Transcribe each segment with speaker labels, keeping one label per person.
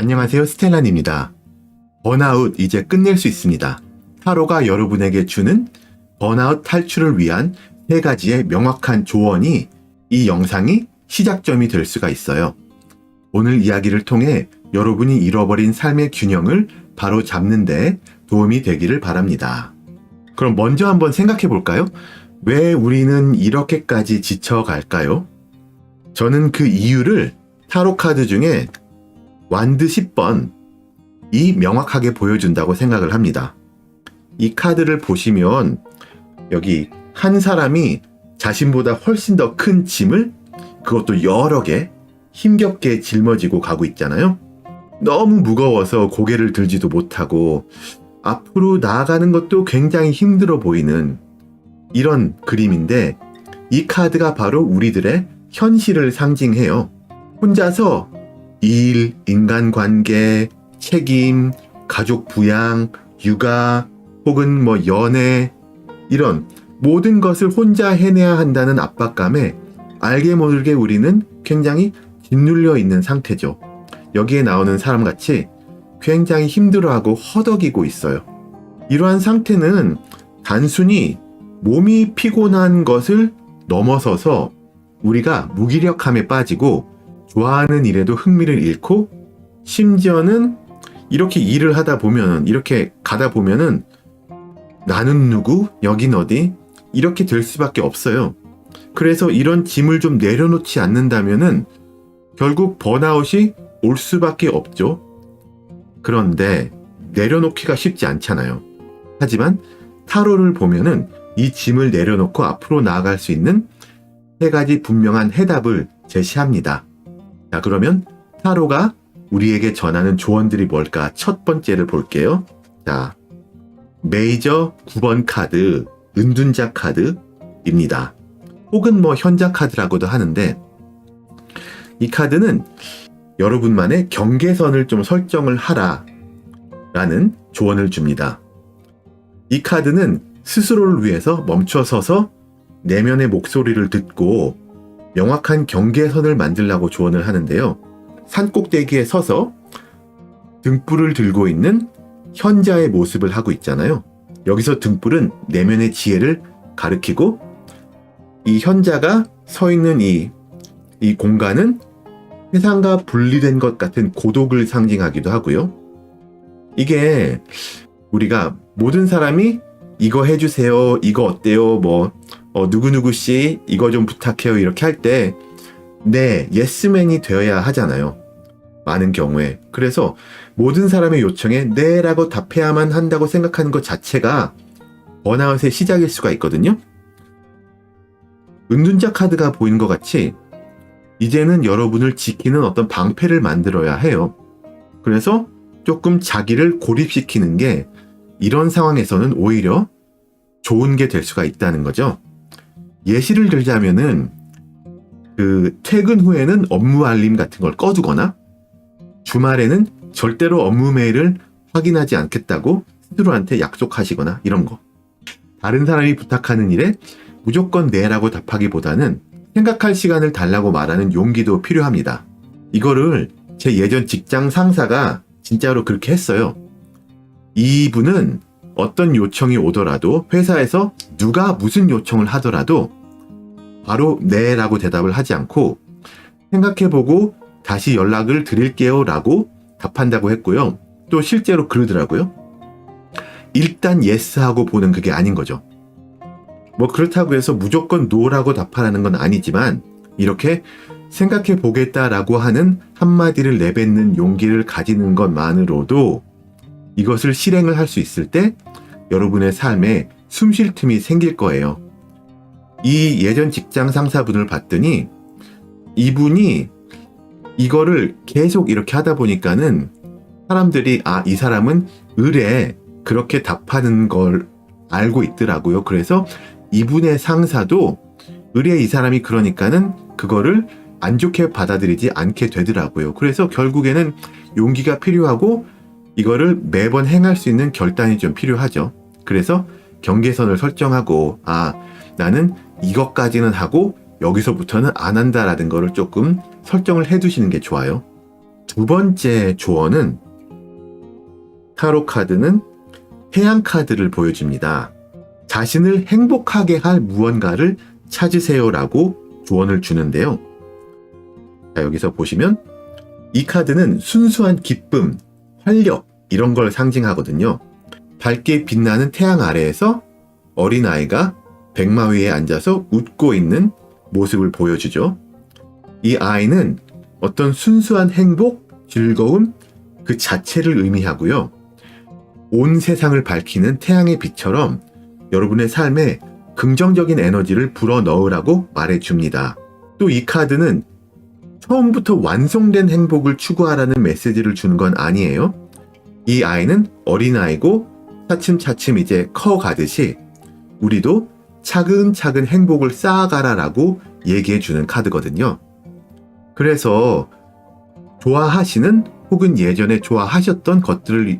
Speaker 1: 안녕하세요, 스텔란입니다. 번아웃 이제 끝낼 수 있습니다. 타로가 여러분에게 주는 번아웃 탈출을 위한 3가지의 명확한 조언이 이 영상이 시작점이 될 수가 있어요. 오늘 이야기를 통해 여러분이 잃어버린 삶의 균형을 바로 잡는 데 도움이 되기를 바랍니다. 그럼 먼저 한번 생각해 볼까요? 왜 우리는 이렇게까지 지쳐갈까요? 저는 그 이유를 타로 카드 중에 완드 10번이 명확하게 보여준다고 생각을 합니다. 이 카드를 보시면 여기 한 사람이 자신보다 훨씬 더 큰 짐을 그것도 여러 개 힘겹게 짊어지고 가고 있잖아요. 너무 무거워서 고개를 들지도 못하고 앞으로 나아가는 것도 굉장히 힘들어 보이는 이런 그림인데, 이 카드가 바로 우리들의 현실을 상징해요. 혼자서 일, 인간관계, 책임, 가족 부양, 육아, 혹은 연애, 이런 모든 것을 혼자 해내야 한다는 압박감에 알게 모르게 우리는 굉장히 짓눌려 있는 상태죠. 여기에 나오는 사람같이 굉장히 힘들어하고 허덕이고 있어요. 이러한 상태는 단순히 몸이 피곤한 것을 넘어서서 우리가 무기력함에 빠지고 좋아하는 일에도 흥미를 잃고, 심지어는 이렇게 일을 하다 보면, 이렇게 가다 보면은 나는 누구? 여긴 어디? 이렇게 될 수밖에 없어요. 그래서 이런 짐을 좀 내려놓지 않는다면은 결국 번아웃이 올 수밖에 없죠. 그런데 내려놓기가 쉽지 않잖아요. 하지만 타로를 보면은 이 짐을 내려놓고 앞으로 나아갈 수 있는 3가지 분명한 해답을 제시합니다. 자, 그러면 타로가 우리에게 전하는 조언들이 뭘까? 첫 번째를 볼게요. 자, 메이저 9번 카드, 은둔자 카드입니다. 혹은 현자 카드라고도 하는데, 이 카드는 여러분만의 경계선을 좀 설정을 하라 라는 조언을 줍니다. 이 카드는 스스로를 위해서 멈춰서서 내면의 목소리를 듣고 명확한 경계선을 만들라고 조언을 하는데요. 산꼭대기에 서서 등불을 들고 있는 현자의 모습을 하고 있잖아요. 여기서 등불은 내면의 지혜를 가리키고, 이 현자가 서 있는 이 공간은 세상과 분리된 것 같은 고독을 상징하기도 하고요. 이게 우리가 모든 사람이 이거 해주세요, 이거 어때요, 누구누구씨 이거 좀 부탁해요 이렇게 할 때 네, 예스맨이 되어야 하잖아요. 많은 경우에. 그래서 모든 사람의 요청에 네 라고 답해야만 한다고 생각하는 것 자체가 번아웃의 시작일 수가 있거든요. 은둔자 카드가 보이는 것 같이 이제는 여러분을 지키는 어떤 방패를 만들어야 해요. 그래서 조금 자기를 고립시키는 게 이런 상황에서는 오히려 좋은 게 될 수가 있다는 거죠. 예시를 들자면은 퇴근 후에는 업무 알림 같은 걸 꺼두거나, 주말에는 절대로 업무 메일을 확인하지 않겠다고 스스로한테 약속하시거나, 이런 거. 다른 사람이 부탁하는 일에 무조건 네라고 답하기보다는 생각할 시간을 달라고 말하는 용기도 필요합니다. 이거를 제 예전 직장 상사가 진짜로 그렇게 했어요. 이분은 어떤 요청이 오더라도, 회사에서 누가 무슨 요청을 하더라도 바로 네 라고 대답을 하지 않고 생각해보고 다시 연락을 드릴게요 라고 답한다고 했고요. 또 실제로 그러더라고요. 일단 예스 하고 보는 그게 아닌 거죠. 그렇다고 해서 무조건 노라고 답하라는 건 아니지만, 이렇게 생각해보겠다라고 하는 한마디를 내뱉는 용기를 가지는 것만으로도 이것을 실행을 할 수 있을 때 여러분의 삶에 숨 쉴 틈이 생길 거예요. 이 예전 직장 상사분을 봤더니 이분이 이거를 계속 이렇게 하다 보니까는 사람들이 이 사람은 을에 그렇게 답하는 걸 알고 있더라고요. 그래서 이분의 상사도 을에 이 사람이 그러니까는 그거를 안 좋게 받아들이지 않게 되더라고요. 그래서 결국에는 용기가 필요하고 이거를 매번 행할 수 있는 결단이 좀 필요하죠. 그래서 경계선을 설정하고, 나는 이것까지는 하고 여기서부터는 안 한다라는 거를 조금 설정을 해두시는 게 좋아요. 두 번째 조언은 타로 카드는 태양 카드를 보여줍니다. 자신을 행복하게 할 무언가를 찾으세요라고 조언을 주는데요. 자, 여기서 보시면 이 카드는 순수한 기쁨, 활력 이런 걸 상징하거든요. 밝게 빛나는 태양 아래에서 어린아이가 백마 위에 앉아서 웃고 있는 모습을 보여주죠. 이 아이는 어떤 순수한 행복, 즐거움 그 자체를 의미하고요. 온 세상을 밝히는 태양의 빛처럼 여러분의 삶에 긍정적인 에너지를 불어넣으라고 말해줍니다. 또 이 카드는 처음부터 완성된 행복을 추구하라는 메시지를 주는 건 아니에요. 이 아이는 어린아이고 차츰차츰 이제 커가듯이 우리도 차근차근 행복을 쌓아가라라고 얘기해주는 카드거든요. 그래서 좋아하시는 혹은 예전에 좋아하셨던 것들을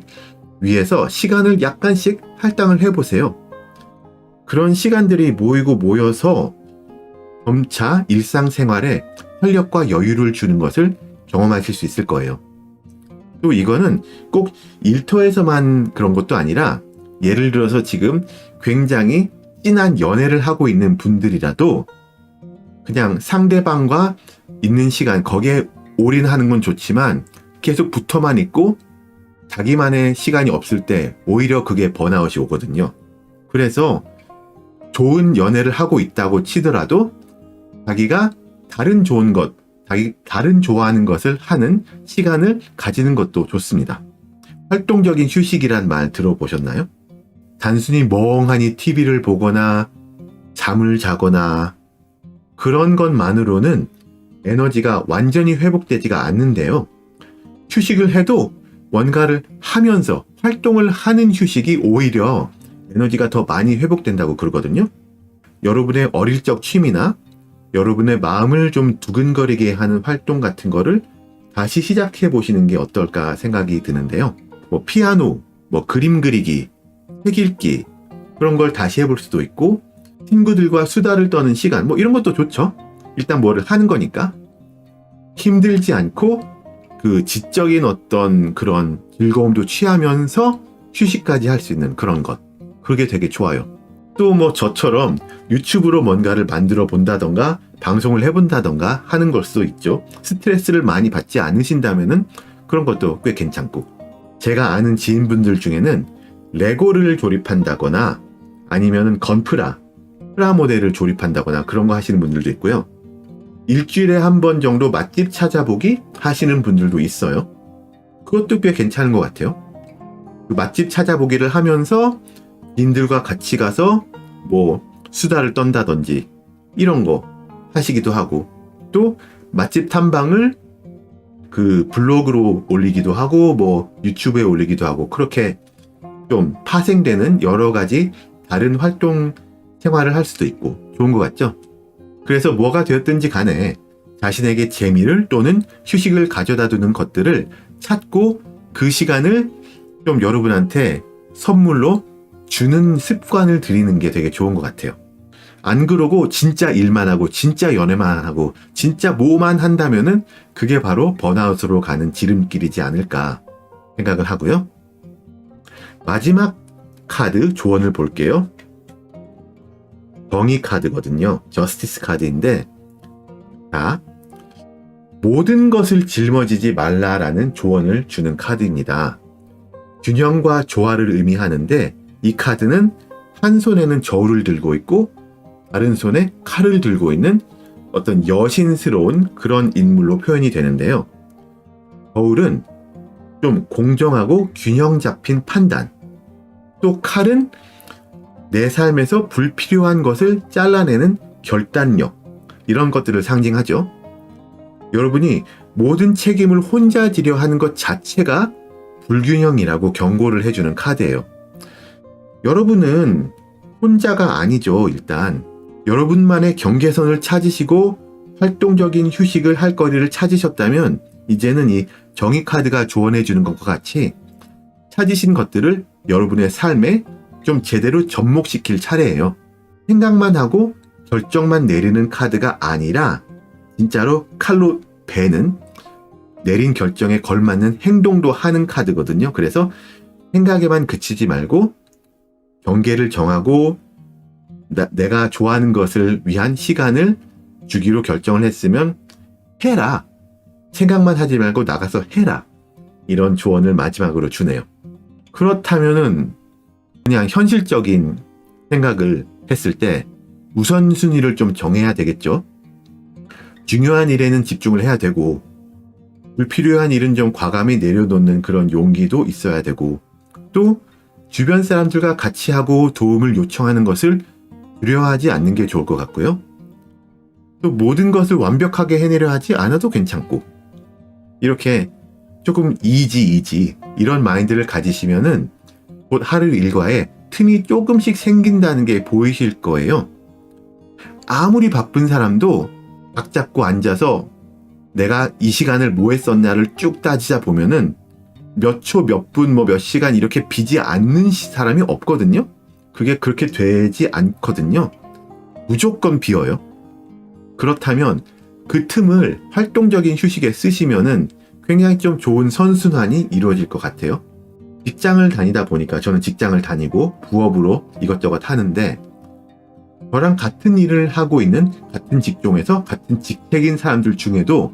Speaker 1: 위해서 시간을 약간씩 할당을 해보세요. 그런 시간들이 모여서 점차 일상생활에 활력과 여유를 주는 것을 경험하실 수 있을 거예요. 또 이거는 꼭 일터에서만 그런 것도 아니라 예를 들어서 지금 굉장히 진한 연애를 하고 있는 분들이라도 그냥 상대방과 있는 시간 거기에 올인하는 건 좋지만 계속 붙어만 있고 자기만의 시간이 없을 때 오히려 그게 번아웃이 오거든요. 그래서 좋은 연애를 하고 있다고 치더라도 자기가 다른 좋은 것, 다른 좋아하는 것을 하는 시간을 가지는 것도 좋습니다. 활동적인 휴식이란 말 들어보셨나요? 단순히 멍하니 TV를 보거나 잠을 자거나 그런 것만으로는 에너지가 완전히 회복되지가 않는데요. 휴식을 해도 뭔가를 하면서 활동을 하는 휴식이 오히려 에너지가 더 많이 회복된다고 그러거든요. 여러분의 어릴 적 취미나 여러분의 마음을 좀 두근거리게 하는 활동 같은 거를 다시 시작해 보시는 게 어떨까 생각이 드는데요. 피아노, 그림 그리기, 책 읽기 그런 걸 다시 해볼 수도 있고 친구들과 수다를 떠는 시간 이런 것도 좋죠. 일단 뭐를 하는 거니까 힘들지 않고 그 지적인 어떤 그런 즐거움도 취하면서 휴식까지 할 수 있는 그런 것 그게 되게 좋아요. 또 저처럼 유튜브로 뭔가를 만들어 본다던가 방송을 해본다던가 하는 걸 수도 있죠. 스트레스를 많이 받지 않으신다면은 그런 것도 꽤 괜찮고 제가 아는 지인분들 중에는 레고를 조립한다거나 아니면은 건프라 프라모델을 조립한다거나 그런 거 하시는 분들도 있고요. 일주일에 한 번 정도 맛집 찾아보기 하시는 분들도 있어요. 그것도 꽤 괜찮은 것 같아요. 그 맛집 찾아보기를 하면서 지인들과 같이 가서 수다를 떤다든지 이런 거 하시기도 하고 또 맛집 탐방을 그 블로그로 올리기도 하고 유튜브에 올리기도 하고 그렇게 좀 파생되는 여러 가지 다른 활동 생활을 할 수도 있고 좋은 것 같죠? 그래서 뭐가 되었든지 간에 자신에게 재미를 또는 휴식을 가져다 두는 것들을 찾고 그 시간을 좀 여러분한테 선물로 주는 습관을 들이는 게 되게 좋은 것 같아요. 안 그러고 진짜 일만 하고 진짜 연애만 하고 진짜 뭐만 한다면은 그게 바로 번아웃으로 가는 지름길이지 않을까 생각을 하고요. 마지막 카드 조언을 볼게요. 정의 카드거든요. 저스티스 카드인데 자, 모든 것을 짊어지지 말라라는 조언을 주는 카드입니다. 균형과 조화를 의미하는데 이 카드는 한 손에는 저울을 들고 있고 다른 손에 칼을 들고 있는 어떤 여신스러운 그런 인물로 표현이 되는데요. 저울은 좀 공정하고 균형 잡힌 판단, 또 칼은 내 삶에서 불필요한 것을 잘라내는 결단력, 이런 것들을 상징하죠. 여러분이 모든 책임을 혼자 지려 하는 것 자체가 불균형이라고 경고를 해주는 카드예요. 여러분은 혼자가 아니죠. 일단 여러분만의 경계선을 찾으시고 활동적인 휴식을 할 거리를 찾으셨다면 이제는 이 정의 카드가 조언해주는 것과 같이 찾으신 것들을 여러분의 삶에 좀 제대로 접목시킬 차례예요. 생각만 하고 결정만 내리는 카드가 아니라 진짜로 칼로 베는 내린 결정에 걸맞는 행동도 하는 카드거든요. 그래서 생각에만 그치지 말고 경계를 정하고 내가 좋아하는 것을 위한 시간을 주기로 결정을 했으면 해라. 생각만 하지 말고 나가서 해라. 이런 조언을 마지막으로 주네요. 그렇다면은 그냥 현실적인 생각을 했을 때 우선순위를 좀 정해야 되겠죠. 중요한 일에는 집중을 해야 되고 불필요한 일은 좀 과감히 내려놓는 그런 용기도 있어야 되고 또 주변 사람들과 같이 하고 도움을 요청하는 것을 두려워하지 않는 게 좋을 것 같고요. 또 모든 것을 완벽하게 해내려 하지 않아도 괜찮고 이렇게 조금 이지 이런 마인드를 가지시면은 곧 하루 일과에 틈이 조금씩 생긴다는 게 보이실 거예요. 아무리 바쁜 사람도 각 잡고 앉아서 내가 이 시간을 뭐 했었냐를 쭉 따지자 보면은 몇 초, 몇 분, 몇 시간 이렇게 비지 않는 사람이 없거든요. 그게 그렇게 되지 않거든요. 무조건 비어요. 그렇다면 그 틈을 활동적인 휴식에 쓰시면은 굉장히 좀 좋은 선순환이 이루어질 것 같아요. 직장을 다니다 보니까 저는 직장을 다니고 부업으로 이것저것 하는데 저랑 같은 일을 하고 있는 같은 직종에서 같은 직책인 사람들 중에도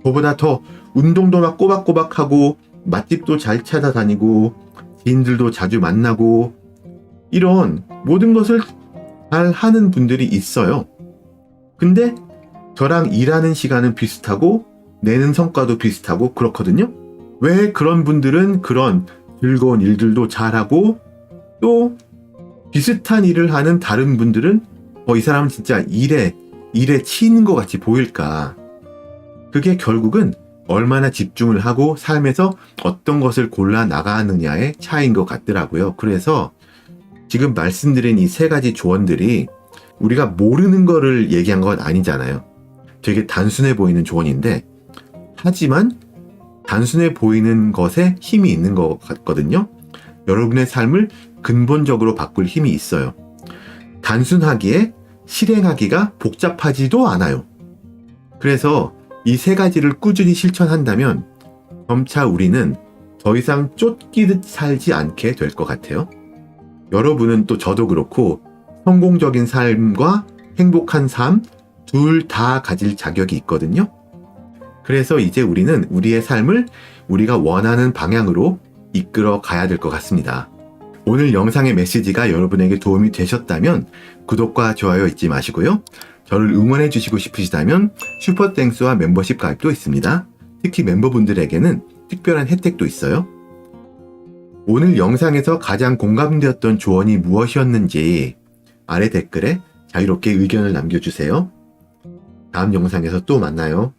Speaker 1: 저보다 더 운동도 막 꼬박꼬박 하고 맛집도 잘 찾아다니고 지인들도 자주 만나고 이런 모든 것을 잘 하는 분들이 있어요. 근데 저랑 일하는 시간은 비슷하고 내는 성과도 비슷하고 그렇거든요. 왜 그런 분들은 그런 즐거운 일들도 잘하고 또 비슷한 일을 하는 다른 분들은 이 사람은 진짜 일에 치이는 것 같이 보일까? 그게 결국은 얼마나 집중을 하고 삶에서 어떤 것을 골라 나가느냐의 차이인 것 같더라고요. 그래서 지금 말씀드린 이 세 가지 조언들이 우리가 모르는 거를 얘기한 건 아니잖아요. 되게 단순해 보이는 조언인데 하지만 단순해 보이는 것에 힘이 있는 것 같거든요. 여러분의 삶을 근본적으로 바꿀 힘이 있어요. 단순하기에 실행하기가 복잡하지도 않아요. 그래서 이 세 가지를 꾸준히 실천한다면 점차 우리는 더 이상 쫓기듯 살지 않게 될 것 같아요. 여러분은 또 저도 그렇고 성공적인 삶과 행복한 삶 둘 다 가질 자격이 있거든요. 그래서 이제 우리는 우리의 삶을 우리가 원하는 방향으로 이끌어 가야 될 것 같습니다. 오늘 영상의 메시지가 여러분에게 도움이 되셨다면 구독과 좋아요 잊지 마시고요. 저를 응원해 주시고 싶으시다면 슈퍼땡스와 멤버십 가입도 있습니다. 특히 멤버분들에게는 특별한 혜택도 있어요. 오늘 영상에서 가장 공감되었던 조언이 무엇이었는지 아래 댓글에 자유롭게 의견을 남겨주세요. 다음 영상에서 또 만나요.